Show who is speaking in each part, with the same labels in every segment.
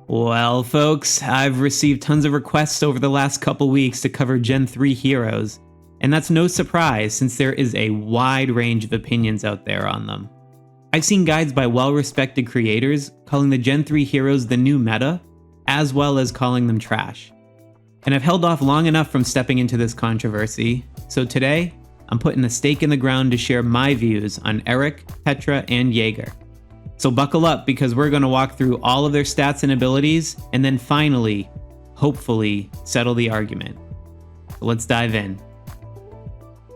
Speaker 1: Well, folks, I've received tons of requests over the last couple weeks to cover Gen 3 heroes, and that's no surprise since there is a wide range of opinions out there on them. I've seen guides by well-respected creators calling the Gen 3 heroes the new meta, as well as calling them trash. And I've held off long enough from stepping into this controversy, so today, I'm putting a stake in the ground to share my views on Eric, Petra, and Jaeger. So buckle up because we're going to walk through all of their stats and abilities, and then finally, hopefully, settle the argument. So let's dive in.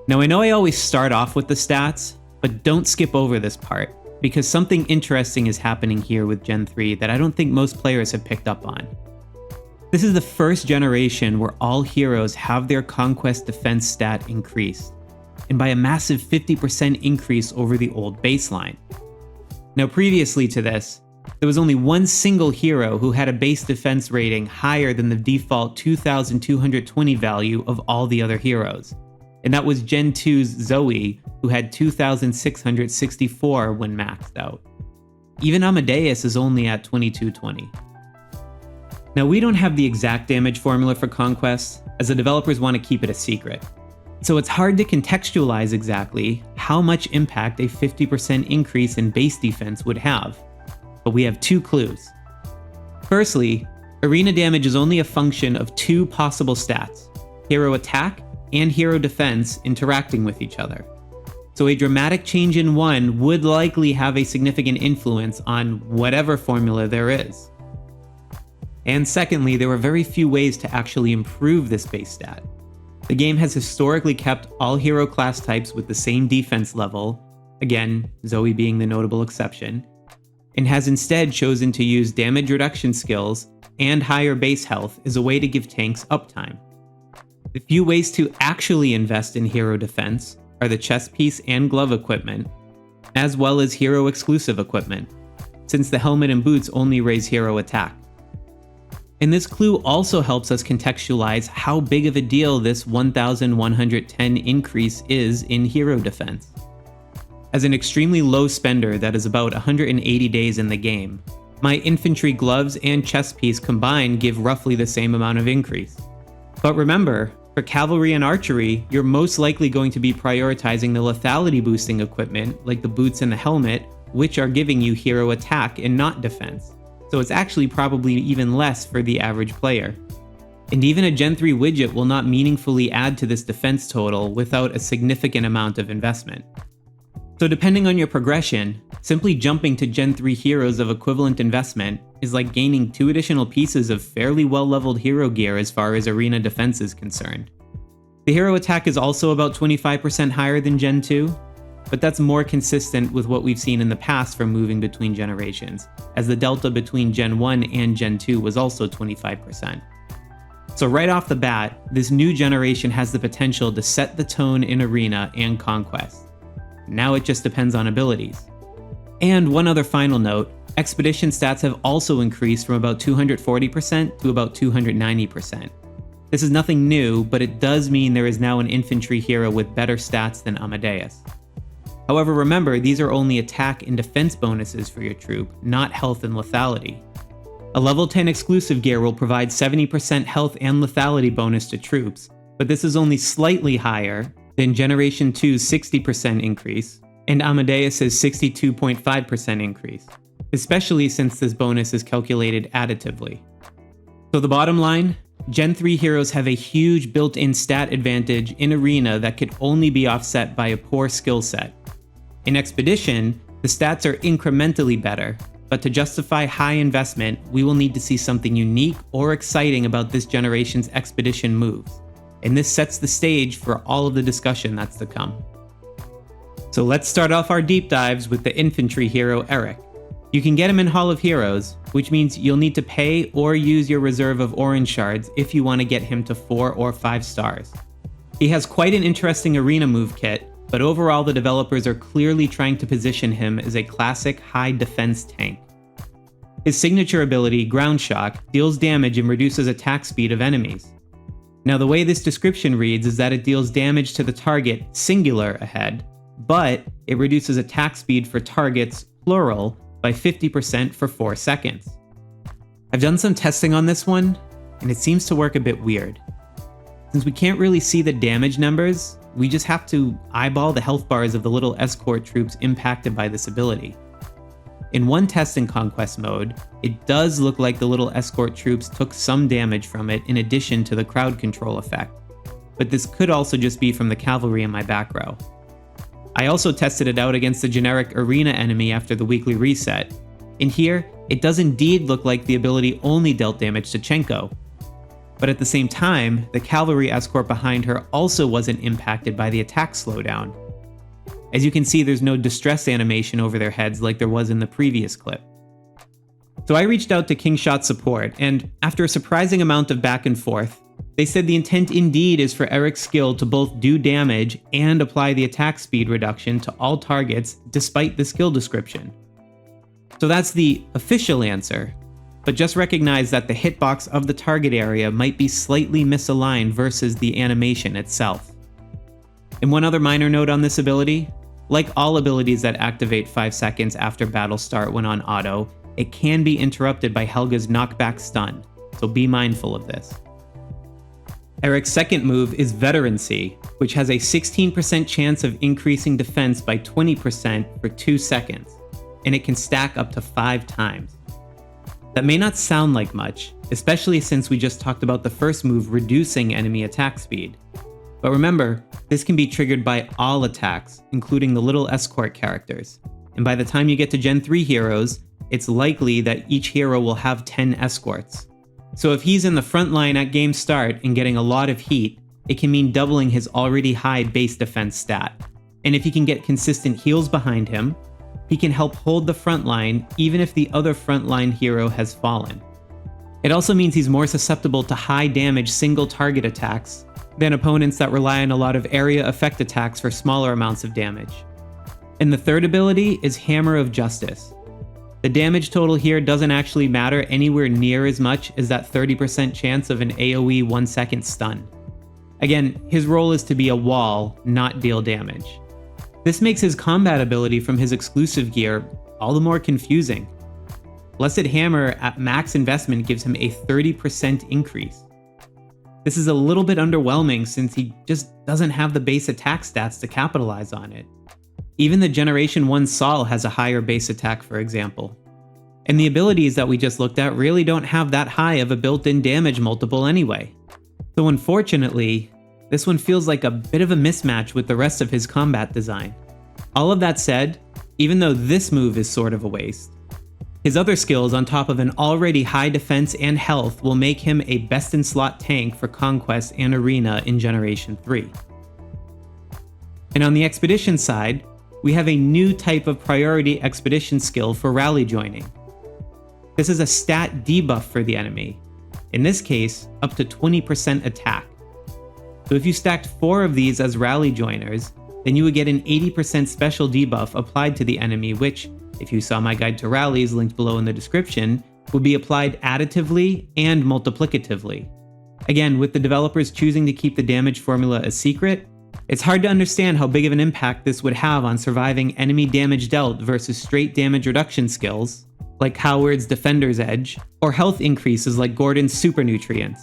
Speaker 1: Now I know I always start off with the stats, but don't skip over this part, because something interesting is happening here with Gen 3 that I don't think most players have picked up on. This is the first generation where all heroes have their conquest defense stat increased, and by a massive 50% increase over the old baseline. Now previously to this, there was only one single hero who had a base defense rating higher than the default 2220 value of all the other heroes, and that was Gen 2's Zoe, who had 2664 when maxed out. Even Amadeus is only at 2220. Now we don't have the exact damage formula for Conquest, as the developers want to keep it a secret. So it's hard to contextualize exactly how much impact a 50% increase in base defense would have, but we have two clues. Firstly, arena damage is only a function of two possible stats, hero attack and hero defense interacting with each other. So a dramatic change in one would likely have a significant influence on whatever formula there is. And secondly, there are very few ways to actually improve this base stat. The game has historically kept all hero class types with the same defense level, again, Zoe being the notable exception, and has instead chosen to use damage reduction skills and higher base health as a way to give tanks uptime. The few ways to actually invest in hero defense are the chest piece and glove equipment, as well as hero exclusive equipment, since the helmet and boots only raise hero attack. And this clue also helps us contextualize how big of a deal this 1110 increase is in hero defense. As an extremely low spender that is about 180 days in the game, my infantry gloves and chest piece combined give roughly the same amount of increase. But remember, for cavalry and archery, you're most likely going to be prioritizing the lethality boosting equipment like the boots and the helmet, which are giving you hero attack and not defense. So it's actually probably even less for the average player. And even a Gen 3 widget will not meaningfully add to this defense total without a significant amount of investment. So depending on your progression, simply jumping to Gen 3 heroes of equivalent investment is like gaining 2 additional pieces of fairly well-leveled hero gear as far as arena defense is concerned. The hero attack is also about 25% higher than Gen 2, but that's more consistent with what we've seen in the past from moving between generations, as the delta between Gen 1 and Gen 2 was also 25%. So right off the bat, this new generation has the potential to set the tone in Arena and Conquest. Now it just depends on abilities. And one other final note, Expedition stats have also increased from about 240% to about 290%. This is nothing new, but it does mean there is now an infantry hero with better stats than Amadeus. However, remember, these are only attack and defense bonuses for your troop, not health and lethality. A level 10 exclusive gear will provide 70% health and lethality bonus to troops, but this is only slightly higher than Generation 2's 60% increase and Amadeus's 62.5% increase, especially since this bonus is calculated additively. So the bottom line, Gen 3 heroes have a huge built-in stat advantage in Arena that could only be offset by a poor skill set. In Expedition, the stats are incrementally better, but to justify high investment, we will need to see something unique or exciting about this generation's Expedition moves, and this sets the stage for all of the discussion that's to come. So let's start off our deep dives with the infantry hero Eric. You can get him in Hall of Heroes, which means you'll need to pay or use your reserve of orange shards if you want to get him to 4 or 5 stars. He has quite an interesting arena move kit, but overall the developers are clearly trying to position him as a classic high defense tank. His signature ability, Ground Shock, deals damage and reduces attack speed of enemies. Now the way this description reads is that it deals damage to the target, singular, ahead, but it reduces attack speed for targets, plural, by 50% for 4 seconds. I've done some testing on this one, and it seems to work a bit weird. Since we can't really see the damage numbers, we just have to eyeball the health bars of the little escort troops impacted by this ability. In one test in Conquest mode, it does look like the little escort troops took some damage from it in addition to the crowd control effect, but this could also just be from the cavalry in my back row. I also tested it out against the generic arena enemy after the weekly reset, and here, it does indeed look like the ability only dealt damage to Chenko. But at the same time, the cavalry escort behind her also wasn't impacted by the attack slowdown. As you can see, there's no distress animation over their heads like there was in the previous clip. So I reached out to Kingshot support, and after a surprising amount of back and forth, they said the intent indeed is for Eric's skill to both do damage and apply the attack speed reduction to all targets despite the skill description. So that's the official answer, but just recognize that the hitbox of the target area might be slightly misaligned versus the animation itself. And one other minor note on this ability, like all abilities that activate 5 seconds after battle start when on auto, it can be interrupted by Helga's knockback stun, so be mindful of this. Eric's second move is Veterancy, which has a 16% chance of increasing defense by 20% for 2 seconds, and it can stack up to 5 times. That may not sound like much, especially since we just talked about the first move reducing enemy attack speed. But remember, this can be triggered by all attacks, including the little escort characters, and by the time you get to Gen 3 heroes, it's likely that each hero will have 10 escorts. So if he's in the front line at game start and getting a lot of heat, it can mean doubling his already high base defense stat. And if he can get consistent heals behind him, he can help hold the front line even if the other frontline hero has fallen. It also means he's more susceptible to high damage single target attacks than opponents that rely on a lot of area effect attacks for smaller amounts of damage. And the third ability is Hammer of Justice. The damage total here doesn't actually matter anywhere near as much as that 30% chance of an AoE 1 second stun. Again, his role is to be a wall, not deal damage. This makes his combat ability from his exclusive gear all the more confusing. Blessed Hammer at max investment gives him a 30% increase. This is a little bit underwhelming since he just doesn't have the base attack stats to capitalize on it. Even the Generation 1 Saul has a higher base attack, for example. And the abilities that we just looked at really don't have that high of a built-in damage multiple anyway. So unfortunately, this one feels like a bit of a mismatch with the rest of his combat design. All of that said, even though this move is sort of a waste, his other skills on top of an already high defense and health will make him a best-in-slot tank for Conquest and Arena in Generation 3. And on the Expedition side, we have a new type of priority expedition skill for rally joining. This is a stat debuff for the enemy, in this case, up to 20% attack. So if you stacked 4 of these as rally joiners, then you would get an 80% special debuff applied to the enemy, which, if you saw my guide to rallies linked below in the description, would be applied additively and multiplicatively. Again, with the developers choosing to keep the damage formula a secret, it's hard to understand how big of an impact this would have on surviving enemy damage dealt versus straight damage reduction skills, like Howard's Defender's Edge, or health increases like Gordon's Super Nutrients.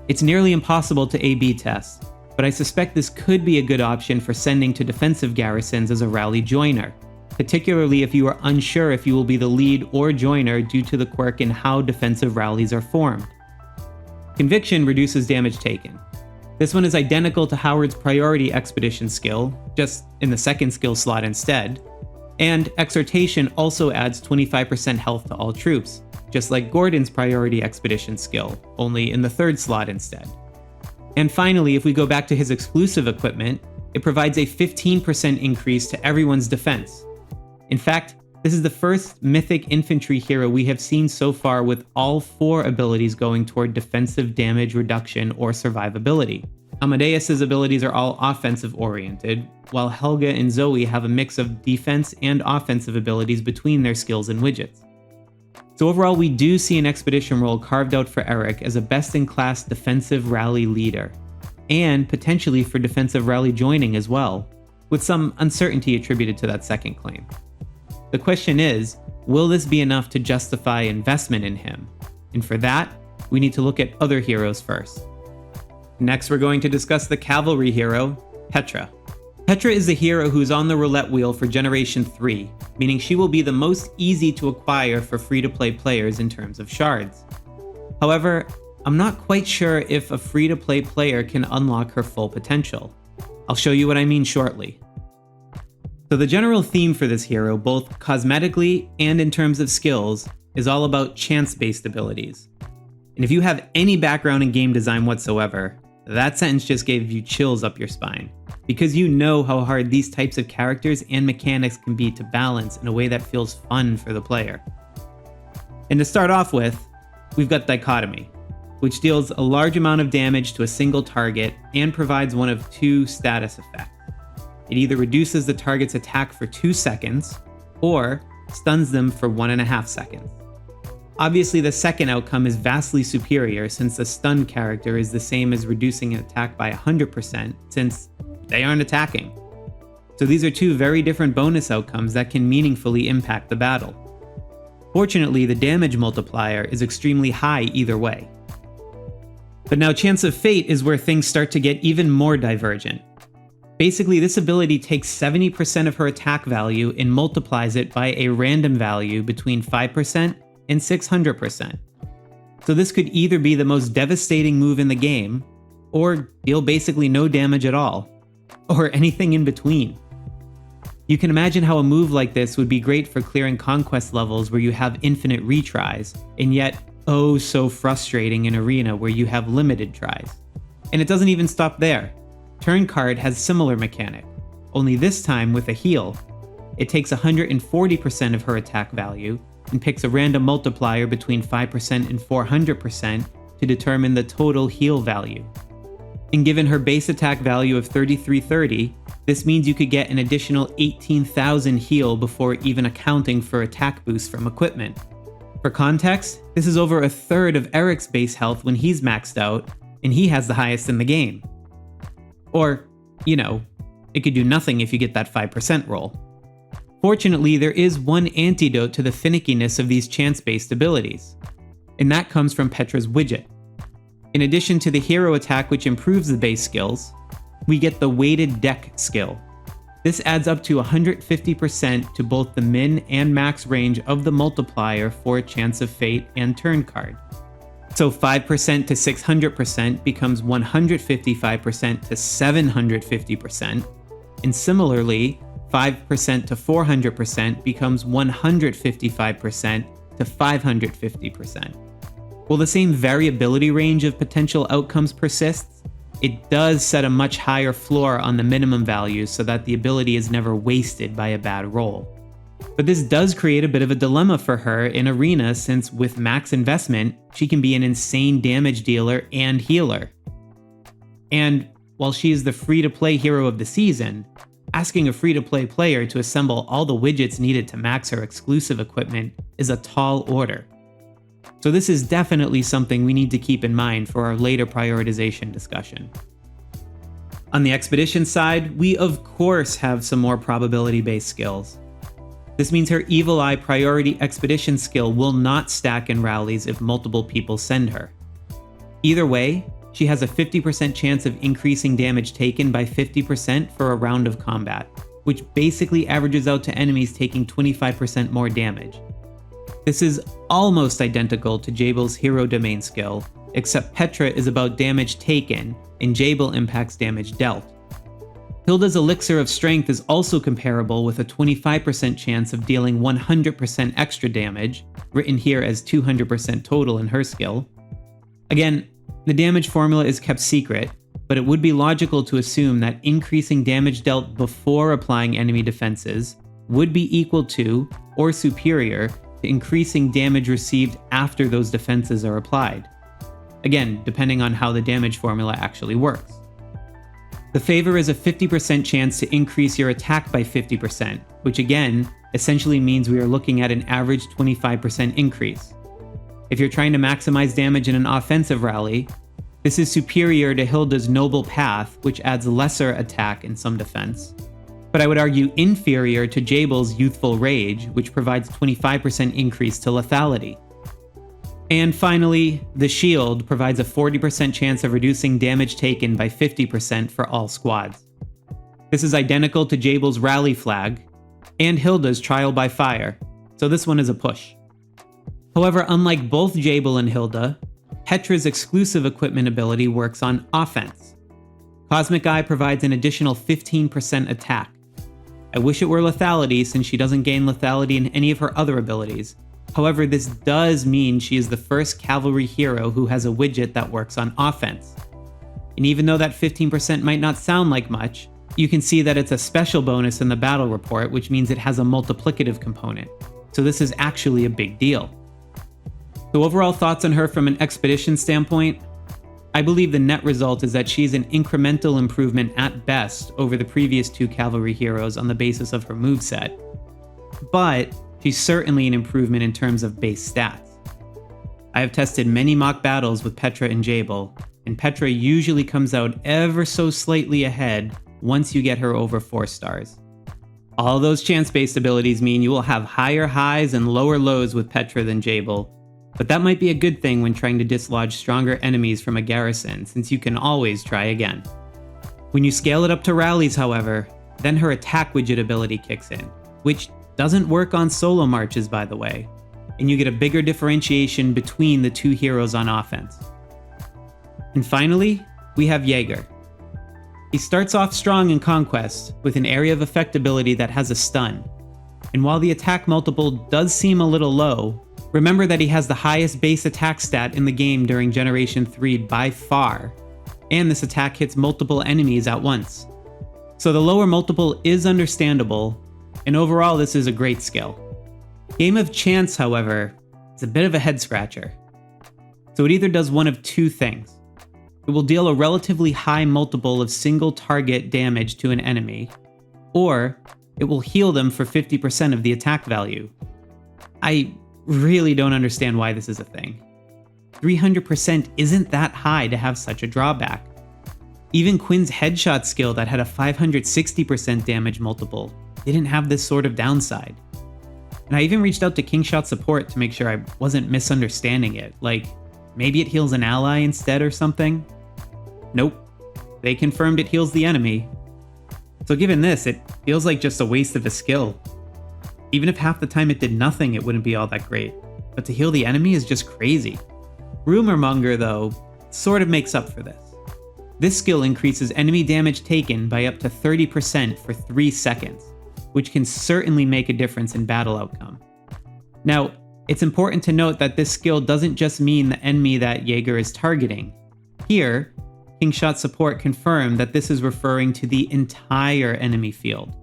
Speaker 1: It's nearly impossible to A/B test, but I suspect this could be a good option for sending to defensive garrisons as a rally joiner, particularly if you are unsure if you will be the lead or joiner due to the quirk in how defensive rallies are formed. Conviction reduces damage taken. This one is identical to Howard's priority expedition skill, just in the second skill slot instead, and Exhortation also adds 25% health to all troops, just like Gordon's priority expedition skill, only in the third slot instead. And finally, if we go back to his exclusive equipment, it provides a 15% increase to everyone's defense. In fact, this is the first mythic infantry hero we have seen so far with all 4 abilities going toward defensive damage reduction or survivability. Amadeus's abilities are all offensive oriented, while Helga and Zoe have a mix of defense and offensive abilities between their skills and widgets. So overall, we do see an expedition role carved out for Eric as a best-in-class defensive rally leader, and potentially for defensive rally joining as well, with some uncertainty attributed to that second claim. The question is, will this be enough to justify investment in him? And for that, we need to look at other heroes first. Next, we're going to discuss the cavalry hero, Petra. Petra is the hero who's on the roulette wheel for Generation 3, meaning she will be the most easy to acquire for free-to-play players in terms of shards. However, I'm not quite sure if a free-to-play player can unlock her full potential. I'll show you what I mean shortly. So the general theme for this hero, both cosmetically and in terms of skills, is all about chance-based abilities. And if you have any background in game design whatsoever, that sentence just gave you chills up your spine, because you know how hard these types of characters and mechanics can be to balance in a way that feels fun for the player. And to start off with, we've got Dichotomy, which deals a large amount of damage to a single target and provides one of two status effects. It either reduces the target's attack for 2 seconds, or stuns them for 1.5 seconds. Obviously, the second outcome is vastly superior, since the stun character is the same as reducing an attack by 100%, since they aren't attacking. So these are two very different bonus outcomes that can meaningfully impact the battle. Fortunately, the damage multiplier is extremely high either way. But now Chance of Fate is where things start to get even more divergent. Basically, this ability takes 70% of her attack value and multiplies it by a random value between 5% and 600%. So this could either be the most devastating move in the game, or deal basically no damage at all, or anything in between. You can imagine how a move like this would be great for clearing conquest levels where you have infinite retries, and yet oh so frustrating in Arena where you have limited tries. And it doesn't even stop there. Turn Card has similar mechanic, only this time with a heal. It takes 140% of her attack value and picks a random multiplier between 5% and 400% to determine the total heal value. And given her base attack value of 3330, this means you could get an additional 18,000 heal before even accounting for attack boosts from equipment. For context, this is over a third of Eric's base health when he's maxed out, and he has the highest in the game. Or, it could do nothing if you get that 5% roll. Fortunately, there is one antidote to the finickiness of these chance-based abilities, and that comes from Petra's widget. In addition to the hero attack, which improves the base skills, we get the weighted deck skill. This adds up to 150% to both the min and max range of the multiplier for Chance of Fate and Turn Card. So 5% to 600% becomes 155% to 750%, and similarly, 5% to 400% becomes 155% to 550%. While the same variability range of potential outcomes persists, it does set a much higher floor on the minimum values so that the ability is never wasted by a bad roll. But this does create a bit of a dilemma for her in Arena, since with max investment, she can be an insane damage dealer and healer. And while she is the free-to-play hero of the season, asking a free-to-play player to assemble all the widgets needed to max her exclusive equipment is a tall order. So this is definitely something we need to keep in mind for our later prioritization discussion. On the expedition side, we of course have some more probability-based skills. This means her Evil Eye priority expedition skill will not stack in rallies if multiple people send her. Either way, she has a 50% chance of increasing damage taken by 50% for a round of combat, which basically averages out to enemies taking 25% more damage. This is almost identical to Jabel's hero domain skill, except Petra is about damage taken, and Jabel impacts damage dealt. Hilda's Elixir of Strength is also comparable, with a 25% chance of dealing 100% extra damage, written here as 200% total in her skill. Again, the damage formula is kept secret, but it would be logical to assume that increasing damage dealt before applying enemy defenses would be equal to, or superior, to increasing damage received after those defenses are applied. Again, depending on how the damage formula actually works. The favor is a 50% chance to increase your attack by 50%, which again, essentially means we are looking at an average 25% increase. If you're trying to maximize damage in an offensive rally, this is superior to Hilda's Noble Path, which adds lesser attack and some defense. But I would argue inferior to Jabel's Youthful Rage, which provides 25% increase to lethality. And finally, the shield provides a 40% chance of reducing damage taken by 50% for all squads. This is identical to Jabel's Rally Flag and Hilda's Trial by Fire, so this one is a push. However, unlike both Jabel and Hilda, Petra's exclusive equipment ability works on offense. Cosmic Eye provides an additional 15% attack. I wish it were lethality since she doesn't gain lethality in any of her other abilities. However, this does mean she is the first cavalry hero who has a widget that works on offense. And even though that 15% might not sound like much, you can see that it's a special bonus in the battle report, which means it has a multiplicative component. So this is actually a big deal. So overall thoughts on her from an expedition standpoint? I believe the net result is that she's an incremental improvement at best over the previous two cavalry heroes on the basis of her moveset. But she's certainly an improvement in terms of base stats. I have tested many mock battles with Petra and Jabel, and Petra usually comes out ever so slightly ahead once you get her over 4 stars. All those chance-based abilities mean you will have higher highs and lower lows with Petra than Jabel, but that might be a good thing when trying to dislodge stronger enemies from a garrison, since you can always try again. When you scale it up to rallies, however, then her attack widget ability kicks in, which doesn't work on solo marches, by the way, and you get a bigger differentiation between the two heroes on offense. And finally, we have Jaeger. He starts off strong in Conquest with an area of effect ability that has a stun, and while the attack multiple does seem a little low, remember that he has the highest base attack stat in the game during Generation 3 by far, and this attack hits multiple enemies at once. So the lower multiple is understandable, and overall this is a great skill. Game of Chance, however, is a bit of a head scratcher. So it either does one of two things. It will deal a relatively high multiple of single target damage to an enemy, or it will heal them for 50% of the attack value. I really don't understand why this is a thing. 300% isn't that high to have such a drawback. Even Quinn's headshot skill that had a 560% damage multiple didn't have this sort of downside. And I even reached out to Kingshot support to make sure I wasn't misunderstanding it, like maybe it heals an ally instead or something. Nope, they confirmed it heals the enemy. So given this, it feels like just a waste of a skill. Even if half the time it did nothing, it wouldn't be all that great. But to heal the enemy is just crazy. Rumor Monger, though, sort of makes up for this. This skill increases enemy damage taken by up to 30% for 3 seconds, which can certainly make a difference in battle outcome. Now, it's important to note that this skill doesn't just mean the enemy that Jaeger is targeting. Here, Kingshot support confirmed that this is referring to the entire enemy field.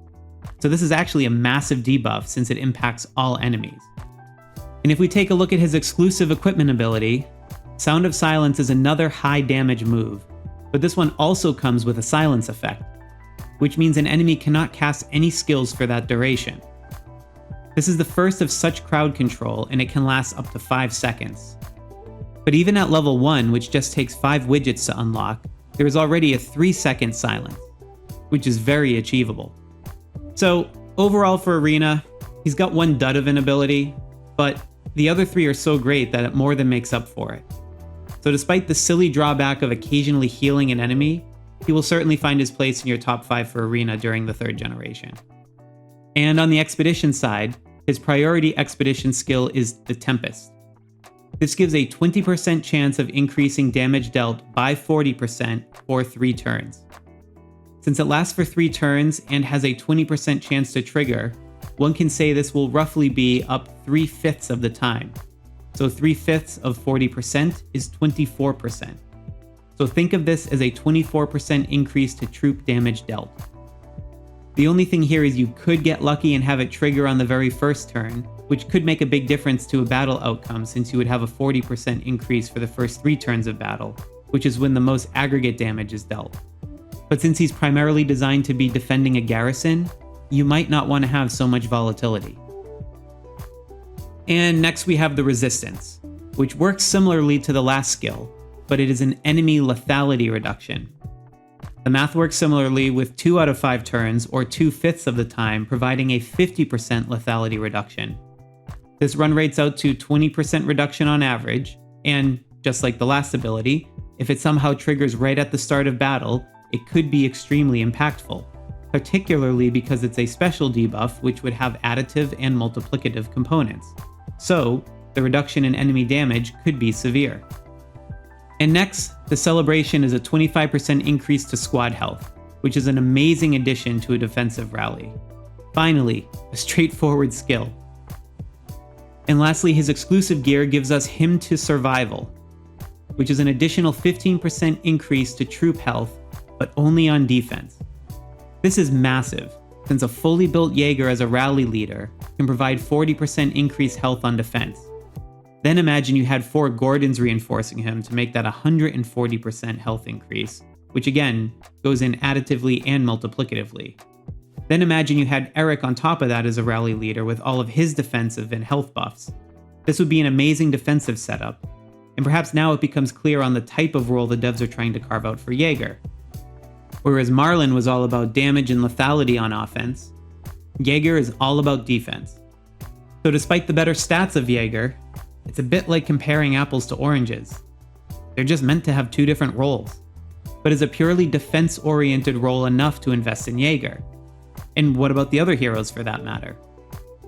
Speaker 1: So this is actually a massive debuff since it impacts all enemies. And if we take a look at his exclusive equipment ability, Sound of Silence is another high damage move, but this one also comes with a silence effect, which means an enemy cannot cast any skills for that duration. This is the first of such crowd control, and it can last up to 5 seconds. But even at level 1, which just takes 5 widgets to unlock, there is already a 3-second silence, which is very achievable. So overall for Arena, he's got one dud of an ability, but the other 3 are so great that it more than makes up for it. So despite the silly drawback of occasionally healing an enemy, he will certainly find his place in your top 5 for Arena during the 3rd generation. And on the Expedition side, his priority Expedition skill is the Tempest. This gives a 20% chance of increasing damage dealt by 40% for 3 turns. Since it lasts for 3 turns and has a 20% chance to trigger, one can say this will roughly be up 3/5 of the time. So 3/5 of 40% is 24%. So think of this as a 24% increase to troop damage dealt. The only thing here is you could get lucky and have it trigger on the very first turn, which could make a big difference to a battle outcome since you would have a 40% increase for the first 3 turns of battle, which is when the most aggregate damage is dealt. But since he's primarily designed to be defending a garrison, you might not want to have so much volatility. And next we have the Resistance, which works similarly to the last skill, but it is an enemy lethality reduction. The math works similarly with 2 out of 5 turns, or 2/5 of the time, providing a 50% lethality reduction. This run rates out to 20% reduction on average, And just like the last ability, if it somehow triggers right at the start of battle, it could be extremely impactful, particularly because it's a special debuff which would have additive and multiplicative components. So, the reduction in enemy damage could be severe. And next, the Celebration is a 25% increase to squad health, which is an amazing addition to a defensive rally. Finally, a straightforward skill. And lastly, his exclusive gear gives us Hymn to Survival, which is an additional 15% increase to troop health, but only on defense. This is massive, since a fully built Jaeger as a rally leader can provide 40% increased health on defense. Then imagine you had 4 Gordons reinforcing him to make that 140% health increase, which again, goes in additively and multiplicatively. Then imagine you had Erik on top of that as a rally leader with all of his defensive and health buffs. This would be an amazing defensive setup, and perhaps now it becomes clear on the type of role the devs are trying to carve out for Jaeger. Whereas Marlin was all about damage and lethality on offense, Jaeger is all about defense. So despite the better stats of Jaeger, it's a bit like comparing apples to oranges. They're just meant to have 2 different roles. But is a purely defense-oriented role enough to invest in Jaeger? And what about the other heroes for that matter?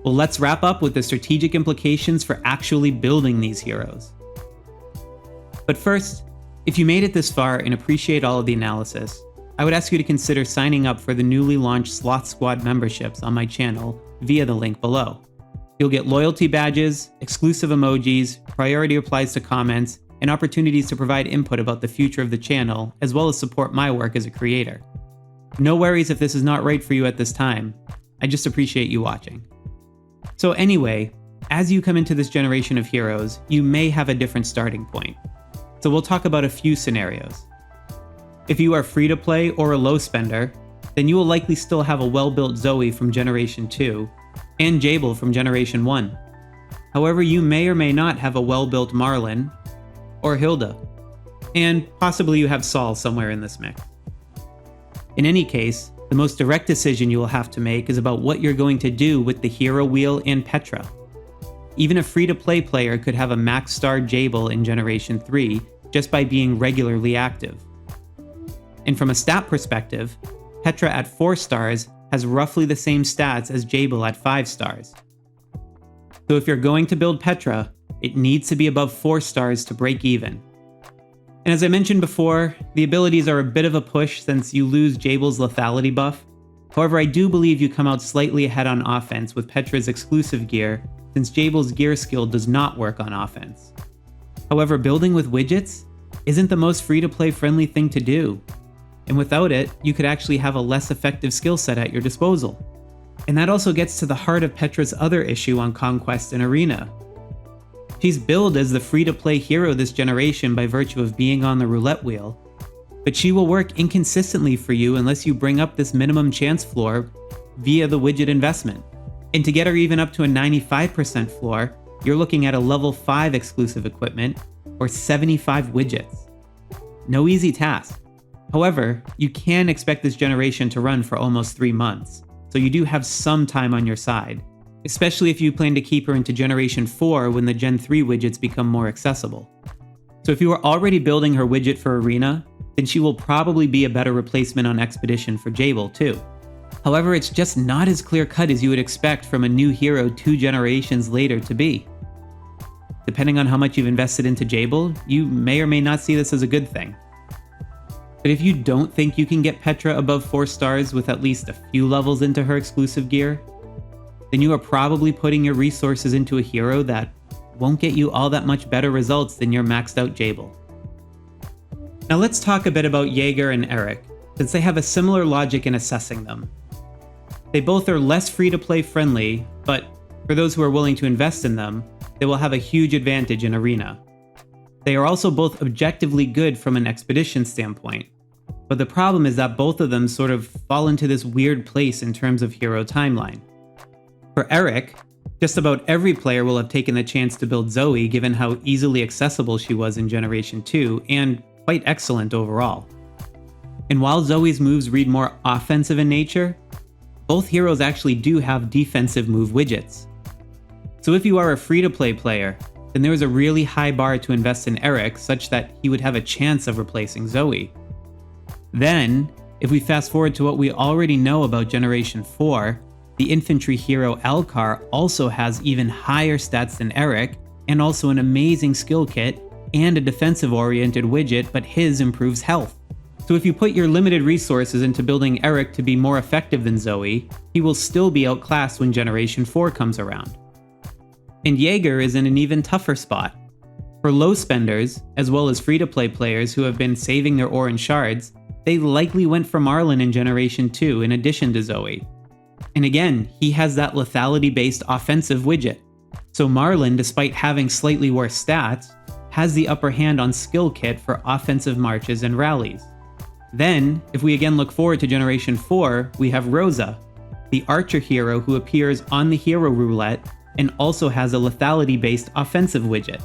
Speaker 1: Well, let's wrap up with the strategic implications for actually building these heroes. But first, if you made it this far and appreciate all of the analysis, I would ask you to consider signing up for the newly launched Sloth Squad memberships on my channel via the link below. You'll get loyalty badges, exclusive emojis, priority replies to comments, and opportunities to provide input about the future of the channel, as well as support my work as a creator. No worries if this is not right for you at this time. I just appreciate you watching. So anyway, as you come into this generation of heroes, you may have a different starting point. So we'll talk about a few scenarios. If you are free to play or a low spender, then you will likely still have a well-built Zoe from Generation 2 and Jabel from Generation 1. However, you may or may not have a well-built Marlin or Hilda, and possibly you have Saul somewhere in this mix. In any case, the most direct decision you will have to make is about what you're going to do with the Hero Wheel and Petra. Even a free-to-play player could have a max-star Jabel in Generation 3 just by being regularly active. And from a stat perspective, Petra at 4 stars has roughly the same stats as Jabel at 5 stars. So if you're going to build Petra, it needs to be above 4 stars to break even. And as I mentioned before, the abilities are a bit of a push since you lose Jabel's lethality buff. However, I do believe you come out slightly ahead on offense with Petra's exclusive gear, since Jabel's gear skill does not work on offense. However, building with widgets isn't the most free-to-play friendly thing to do. And without it, you could actually have a less effective skill set at your disposal. And that also gets to the heart of Petra's other issue on Conquest and Arena. She's billed as the free-to-play hero this generation by virtue of being on the roulette wheel, but she will work inconsistently for you unless you bring up this minimum chance floor via the widget investment. And to get her even up to a 95% floor, you're looking at a level 5 exclusive equipment or 75 widgets. No easy task. However, you can expect this generation to run for almost 3 months, so you do have some time on your side, especially if you plan to keep her into Generation 4 when the Gen 3 widgets become more accessible. So if you are already building her widget for Arena, then she will probably be a better replacement on Expedition for Jabel too. However, it's just not as clear-cut as you would expect from a new hero 2 generations later to be. Depending on how much you've invested into Jabel, you may or may not see this as a good thing. But if you don't think you can get Petra above 4 stars with at least a few levels into her exclusive gear, then you are probably putting your resources into a hero that won't get you all that much better results than your maxed out Jabel. Now let's talk a bit about Jaeger and Erik, since they have a similar logic in assessing them. They both are less free-to-play friendly, but for those who are willing to invest in them, they will have a huge advantage in Arena. They are also both objectively good from an Expedition standpoint, but the problem is that both of them sort of fall into this weird place in terms of hero timeline. For Erik, just about every player will have taken the chance to build Zoe given how easily accessible she was in Generation 2 and quite excellent overall. And while Zoe's moves read more offensive in nature, both heroes actually do have defensive move widgets. So if you are a free-to-play player, then there was a really high bar to invest in Eric such that he would have a chance of replacing Zoe. Then, if we fast forward to what we already know about Generation 4, the infantry hero Elcar also has even higher stats than Eric, and also an amazing skill kit and a defensive-oriented widget, but his improves health. So if you put your limited resources into building Eric to be more effective than Zoe, he will still be outclassed when Generation 4 comes around. And Jaeger is in an even tougher spot. For low spenders, as well as free-to-play players who have been saving their orange shards, they likely went for Marlin in Generation 2 in addition to Zoe. And again, he has that lethality-based offensive widget. So Marlin, despite having slightly worse stats, has the upper hand on skill kit for offensive marches and rallies. Then, if we again look forward to Generation 4, we have Rosa, the archer hero who appears on the hero roulette and also has a lethality-based offensive widget.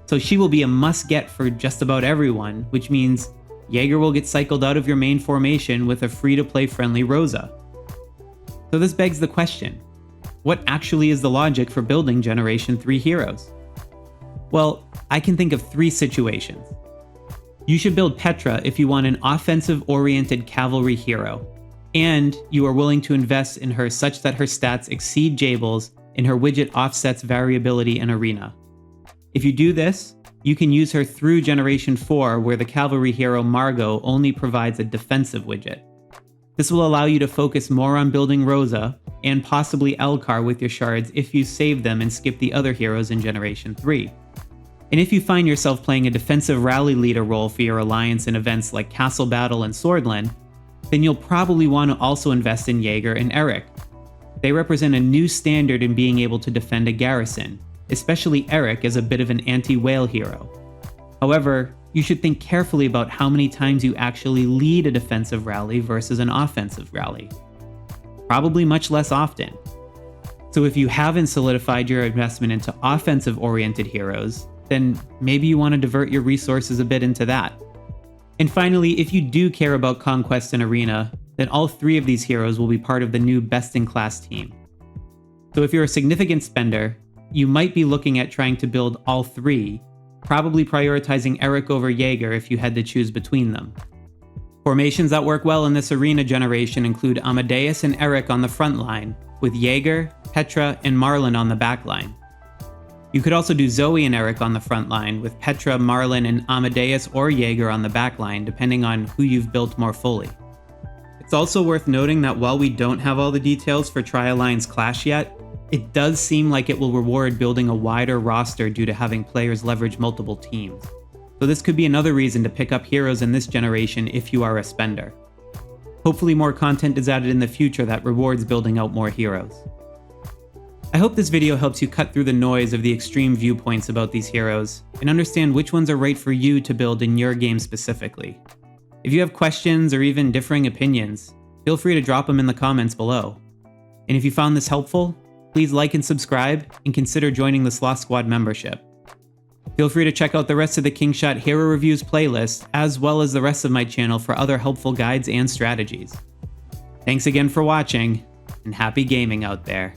Speaker 1: So she will be a must-get for just about everyone, which means Jaeger will get cycled out of your main formation with a free-to-play friendly Rosa. So this begs the question, what actually is the logic for building Generation 3 heroes? Well, I can think of 3 situations. You should build Petra if you want an offensive-oriented cavalry hero, and you are willing to invest in her such that her stats exceed Jabel's and her widget offsets variability in Arena. If you do this, you can use her through Generation 4 where the cavalry hero Margot only provides a defensive widget. This will allow you to focus more on building Rosa and possibly Elcar with your shards if you save them and skip the other heroes in Generation 3. And if you find yourself playing a defensive rally leader role for your alliance in events like Castle Battle and Swordland, then you'll probably want to also invest in Jaeger and Eric. They represent a new standard in being able to defend a garrison, especially Eric as a bit of an anti-whale hero. However, you should think carefully about how many times you actually lead a defensive rally versus an offensive rally. Probably much less often. So if you haven't solidified your investment into offensive-oriented heroes, then maybe you want to divert your resources a bit into that. And finally, if you do care about Conquest and Arena, then all 3 of these heroes will be part of the new best-in-class team. So if you're a significant spender, you might be looking at trying to build all 3, probably prioritizing Eric over Jaeger if you had to choose between them. Formations that work well in this Arena generation include Amadeus and Eric on the front line, with Jaeger, Petra, and Marlin on the back line. You could also do Zoe and Eric on the front line, with Petra, Marlin, and Amadeus or Jaeger on the back line, depending on who you've built more fully. It's also worth noting that while we don't have all the details for Tri-Alliance Clash yet, it does seem like it will reward building a wider roster due to having players leverage multiple teams. So this could be another reason to pick up heroes in this generation if you are a spender. Hopefully more content is added in the future that rewards building out more heroes. I hope this video helps you cut through the noise of the extreme viewpoints about these heroes and understand which ones are right for you to build in your game specifically. If you have questions or even differing opinions, feel free to drop them in the comments below. And if you found this helpful, please like and subscribe and consider joining the Sloth Squad membership. Feel free to check out the rest of the Kingshot Hero Reviews playlist, as well as the rest of my channel for other helpful guides and strategies. Thanks again for watching, and happy gaming out there.